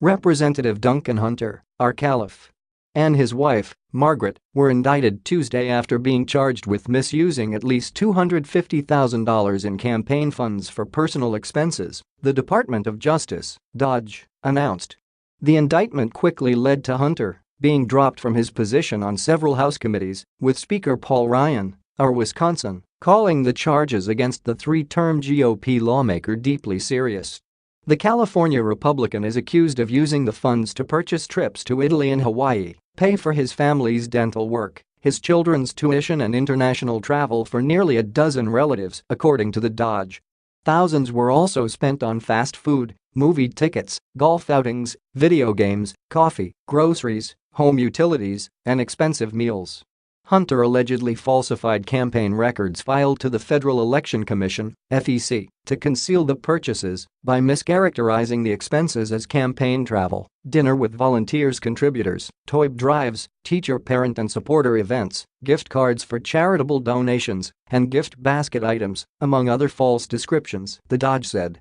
Representative Duncan Hunter, our caliph, and his wife, Margaret, were indicted Tuesday after being charged with misusing at least $250,000 in campaign funds for personal expenses, the Department of Justice, DOJ, announced. The indictment quickly led to Hunter being dropped from his position on several House committees, with Speaker Paul Ryan, of Wisconsin, calling the charges against the three-term GOP lawmaker deeply serious. The California Republican is accused of using the funds to purchase trips to Italy and Hawaii, pay for his family's dental work, his children's tuition and international travel for nearly a dozen relatives, according to the DOJ. Thousands were also spent on fast food, movie tickets, golf outings, video games, coffee, groceries, home utilities, and expensive meals. Hunter allegedly falsified campaign records filed to the Federal Election Commission, FEC, to conceal the purchases by mischaracterizing the expenses as campaign travel, dinner with volunteers contributors, toy drives, teacher parent and supporter events, gift cards for charitable donations, and gift basket items, among other false descriptions, the DOJ said.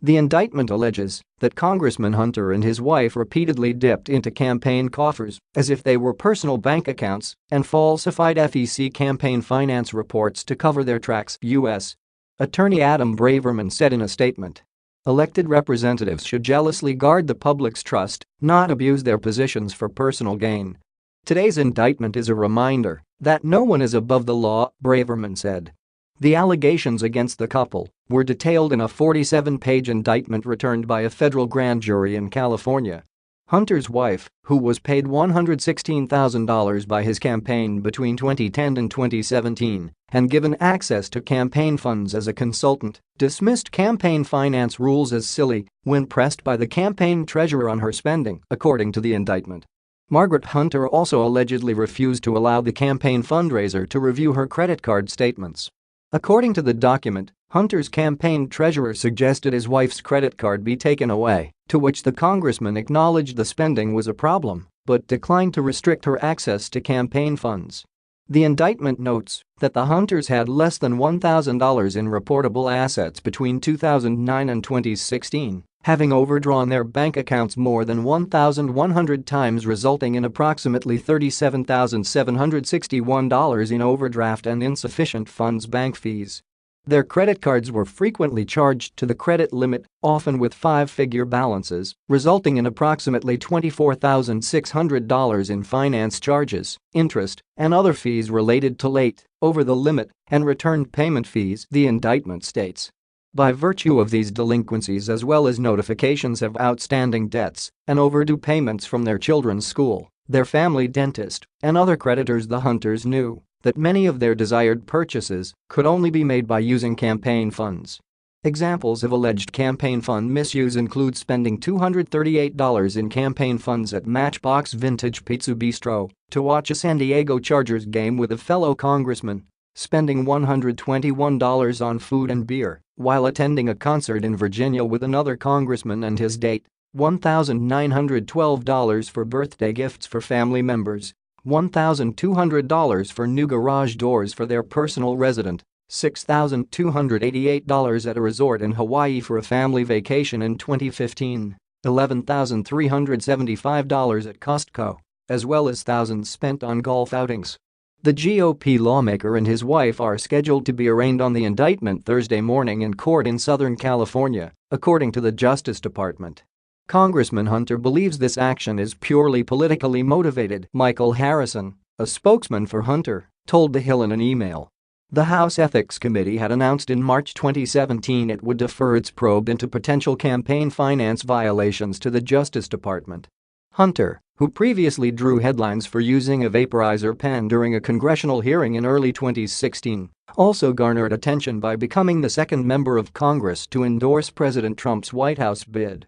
The indictment alleges that Congressman Hunter and his wife repeatedly dipped into campaign coffers as if they were personal bank accounts and falsified FEC campaign finance reports to cover their tracks, U.S. Attorney Adam Braverman said in a statement. Elected representatives should jealously guard the public's trust, not abuse their positions for personal gain. Today's indictment is a reminder that no one is above the law, Braverman said. The allegations against the couple were detailed in a 47-page indictment returned by a federal grand jury in California. Hunter's wife, who was paid $116,000 by his campaign between 2010 and 2017 and given access to campaign funds as a consultant, dismissed campaign finance rules as silly when pressed by the campaign treasurer on her spending, according to the indictment. Margaret Hunter also allegedly refused to allow the campaign fundraiser to review her credit card statements. According to the document, Hunter's campaign treasurer suggested his wife's credit card be taken away, to which the congressman acknowledged the spending was a problem, but declined to restrict her access to campaign funds. The indictment notes that the Hunters had less than $1,000 in reportable assets between 2009 and 2016, having overdrawn their bank accounts more than 1,100 times, resulting in approximately $37,761 in overdraft and insufficient funds bank fees. Their credit cards were frequently charged to the credit limit, often with five-figure balances, resulting in approximately $24,600 in finance charges, interest, and other fees related to late, over-the-limit, and returned payment fees, the indictment states. By virtue of these delinquencies as well as notifications of outstanding debts and overdue payments from their children's school, their family dentist, and other creditors, the Hunters knew that many of their desired purchases could only be made by using campaign funds. Examples of alleged campaign fund misuse include spending $238 in campaign funds at Matchbox Vintage Pizza Bistro to watch a San Diego Chargers game with a fellow congressman, spending $121 on food and beer while attending a concert in Virginia with another congressman and his date, $1,912 for birthday gifts for family members, $1,200 for new garage doors for their personal resident, $6,288 at a resort in Hawaii for a family vacation in 2015, $11,375 at Costco, as well as thousands spent on golf outings. The GOP lawmaker and his wife are scheduled to be arraigned on the indictment Thursday morning in court in Southern California, according to the Justice Department. Congressman Hunter believes this action is purely politically motivated, Michael Harrison, a spokesman for Hunter, told The Hill in an email. The House Ethics Committee had announced in March 2017 it would defer its probe into potential campaign finance violations to the Justice Department. Hunter, who previously drew headlines for using a vaporizer pen during a congressional hearing in early 2016, also garnered attention by becoming the second member of Congress to endorse President Trump's White House bid.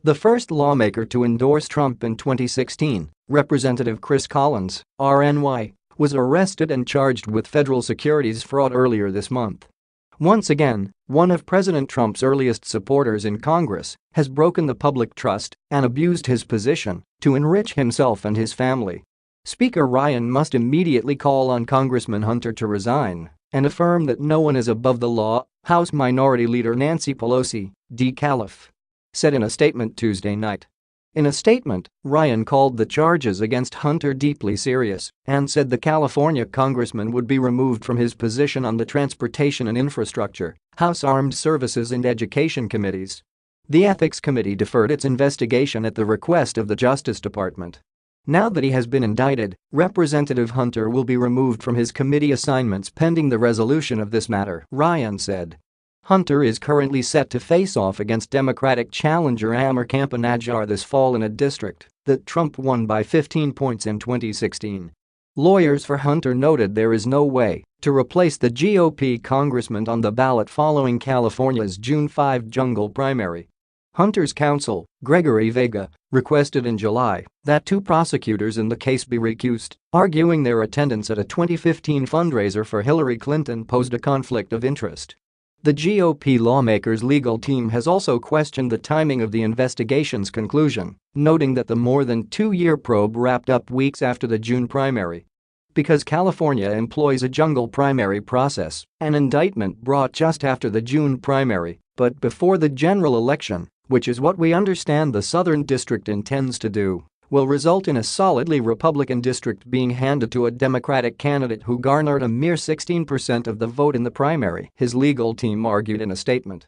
The first lawmaker to endorse Trump in 2016, Representative Chris Collins, RNY, was arrested and charged with federal securities fraud earlier this month. Once again, one of President Trump's earliest supporters in Congress has broken the public trust and abused his position to enrich himself and his family. Speaker Ryan must immediately call on Congressman Hunter to resign and affirm that no one is above the law, House Minority Leader Nancy Pelosi, D. Caliph, said in a statement Tuesday night. In a statement, Ryan called the charges against Hunter deeply serious and said the California congressman would be removed from his position on the Transportation and Infrastructure, House Armed Services and Education committees. The Ethics Committee deferred its investigation at the request of the Justice Department. Now that he has been indicted, Representative Hunter will be removed from his committee assignments pending the resolution of this matter, Ryan said. Hunter is currently set to face off against Democratic challenger Amir Campanajjar this fall in a district that Trump won by 15 points in 2016. Lawyers for Hunter noted there is no way to replace the GOP congressman on the ballot following California's June 5 jungle primary. Hunter's counsel, Gregory Vega, requested in July that two prosecutors in the case be recused, arguing their attendance at a 2015 fundraiser for Hillary Clinton posed a conflict of interest. The GOP lawmakers' legal team has also questioned the timing of the investigation's conclusion, noting that the more than two-year probe wrapped up weeks after the June primary. Because California employs a jungle primary process, an indictment brought just after the June primary, but before the general election, which is what we understand the Southern District intends to do, will result in a solidly Republican district being handed to a Democratic candidate who garnered a mere 16% of the vote in the primary, his legal team argued in a statement.